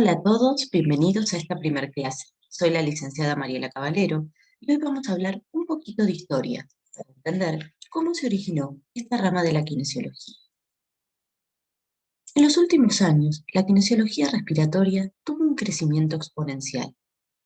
Hola a todos, bienvenidos a esta primer clase. Soy la licenciada Mariela Caballero y hoy vamos a hablar un poquito de historia para entender cómo se originó esta rama de la kinesiología. En los últimos años, la kinesiología respiratoria tuvo un crecimiento exponencial,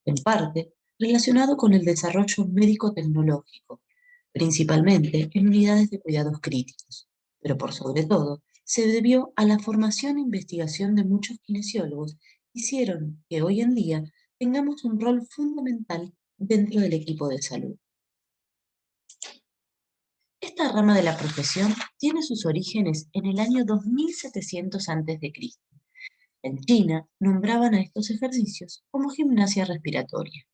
en parte relacionado con el desarrollo médico-tecnológico, principalmente en unidades de cuidados críticos, pero por sobre todo se debió a la formación e investigación de muchos kinesiólogos que hicieron que hoy en día tengamos un rol fundamental dentro del equipo de salud. Esta rama de la profesión tiene sus orígenes en el año 2700 a.C. En China nombraban a estos ejercicios como gimnasia respiratoria.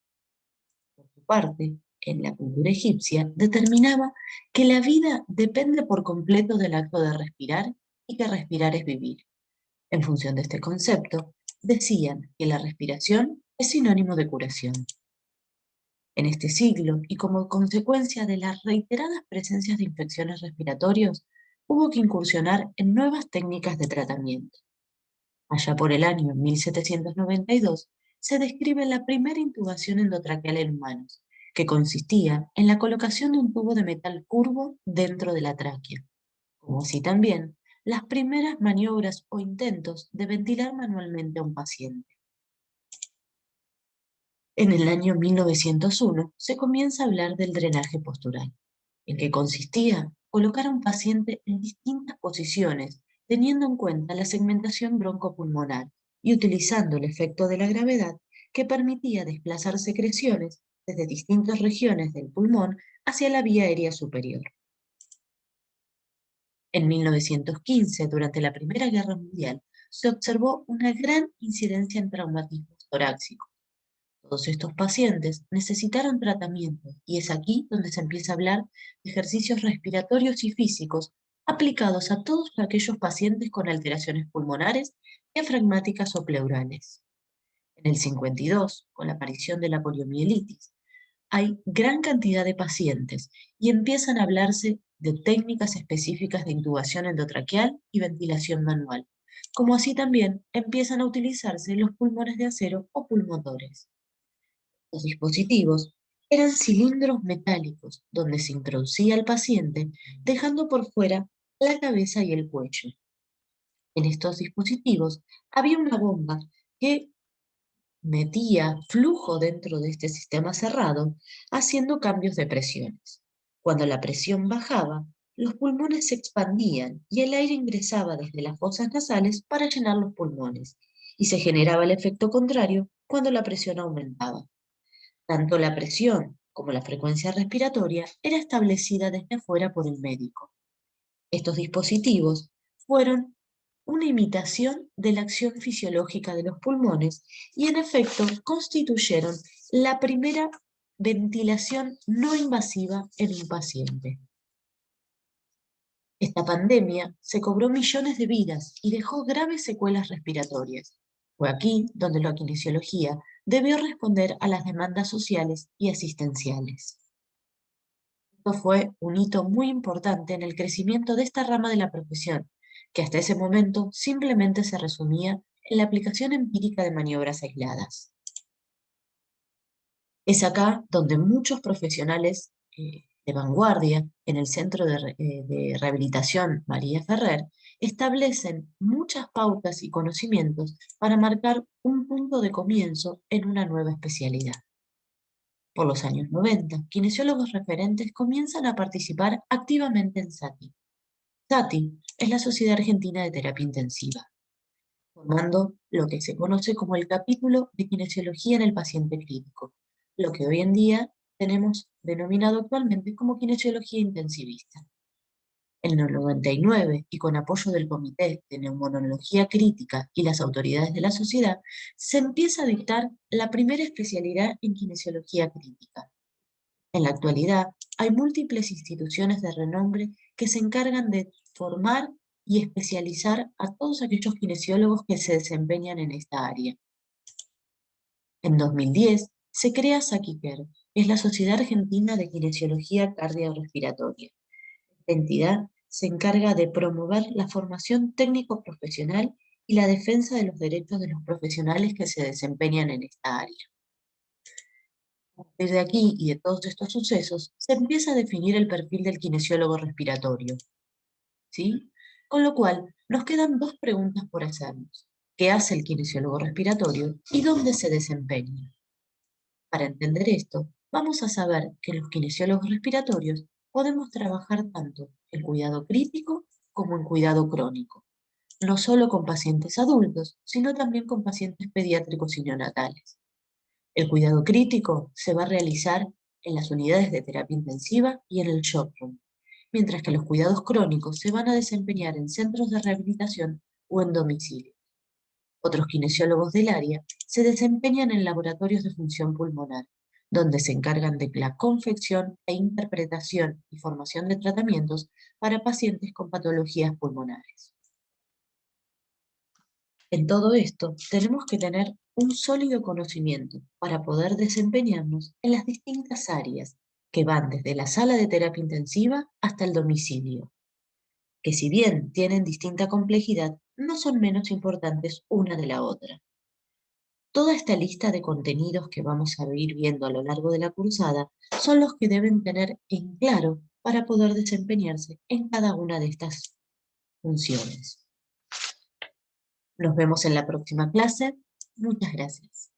Por su parte, en la cultura egipcia determinaba que la vida depende por completo del acto de respirar y que respirar es vivir. En función de este concepto, decían que la respiración es sinónimo de curación. En este siglo, y como consecuencia de las reiteradas presencias de infecciones respiratorias, hubo que incursionar en nuevas técnicas de tratamiento. Allá por el año 1792, se describe la primera intubación endotraqueal en humanos, que consistía en la colocación de un tubo de metal curvo dentro de la tráquea, como así también las primeras maniobras o intentos de ventilar manualmente a un paciente. En el año 1901 se comienza a hablar del drenaje postural, en que consistía colocar a un paciente en distintas posiciones, teniendo en cuenta la segmentación broncopulmonar y utilizando el efecto de la gravedad que permitía desplazar secreciones desde distintas regiones del pulmón hacia la vía aérea superior. En 1915, durante la Primera Guerra Mundial, se observó una gran incidencia en traumatismos torácicos. Todos estos pacientes necesitaron tratamiento y es aquí donde se empieza a hablar de ejercicios respiratorios y físicos aplicados a todos aquellos pacientes con alteraciones pulmonares, diafragmáticas o pleurales. En el 52, con la aparición de la poliomielitis, hay gran cantidad de pacientes y empiezan a hablarse de técnicas específicas de intubación endotraqueal y ventilación manual, como así también empiezan a utilizarse los pulmones de acero o pulmotores. Los dispositivos eran cilindros metálicos donde se introducía al paciente, dejando por fuera la cabeza y el cuello. En estos dispositivos había una bomba que metía flujo dentro de este sistema cerrado, haciendo cambios de presiones. Cuando la presión bajaba, los pulmones se expandían y el aire ingresaba desde las fosas nasales para llenar los pulmones, y se generaba el efecto contrario cuando la presión aumentaba. Tanto la presión como la frecuencia respiratoria era establecida desde afuera por el médico. Estos dispositivos fueron una imitación de la acción fisiológica de los pulmones y en efecto constituyeron la primera ventilación no invasiva en un paciente. Esta pandemia se cobró millones de vidas y dejó graves secuelas respiratorias. Fue aquí donde la kinesiología debió responder a las demandas sociales y asistenciales. Esto fue un hito muy importante en el crecimiento de esta rama de la profesión, que hasta ese momento simplemente se resumía en la aplicación empírica de maniobras aisladas. Es acá donde muchos profesionales de vanguardia en el Centro de Rehabilitación María Ferrer establecen muchas pautas y conocimientos para marcar un punto de comienzo en una nueva especialidad. Por los años 90, kinesiólogos referentes comienzan a participar activamente en SATI. SATI es la Sociedad Argentina de Terapia Intensiva, formando lo que se conoce como el capítulo de kinesiología en el paciente clínico, lo que hoy en día tenemos denominado actualmente como kinesiología intensivista. En el 99, y con apoyo del Comité de Neumonología Crítica y las autoridades de la sociedad, se empieza a dictar la primera especialidad en kinesiología crítica. En la actualidad, hay múltiples instituciones de renombre que se encargan de formar y especializar a todos aquellos kinesiólogos que se desempeñan en esta área. En 2010 se crea SAKICARE, que es la Sociedad Argentina de Kinesiología Cardiorrespiratoria. Esta entidad se encarga de promover la formación técnico-profesional y la defensa de los derechos de los profesionales que se desempeñan en esta área. Desde aquí y de todos estos sucesos, se empieza a definir el perfil del kinesiólogo respiratorio, ¿sí? Con lo cual, nos quedan dos preguntas por hacernos. ¿Qué hace el kinesiólogo respiratorio y dónde se desempeña? Para entender esto, vamos a saber que los kinesiólogos respiratorios podemos trabajar tanto en cuidado crítico como en cuidado crónico, no solo con pacientes adultos, sino también con pacientes pediátricos y neonatales. El cuidado crítico se va a realizar en las unidades de terapia intensiva y en el shock room, mientras que los cuidados crónicos se van a desempeñar en centros de rehabilitación o en domicilio. Otros kinesiólogos del área se desempeñan en laboratorios de función pulmonar, donde se encargan de la confección e interpretación y formación de tratamientos para pacientes con patologías pulmonares. En todo esto, tenemos que tener un sólido conocimiento para poder desempeñarnos en las distintas áreas que van desde la sala de terapia intensiva hasta el domicilio, que si bien tienen distinta complejidad, no son menos importantes una de la otra. Toda esta lista de contenidos que vamos a ir viendo a lo largo de la cursada son los que deben tener en claro para poder desempeñarse en cada una de estas funciones. Nos vemos en la próxima clase. Muchas gracias.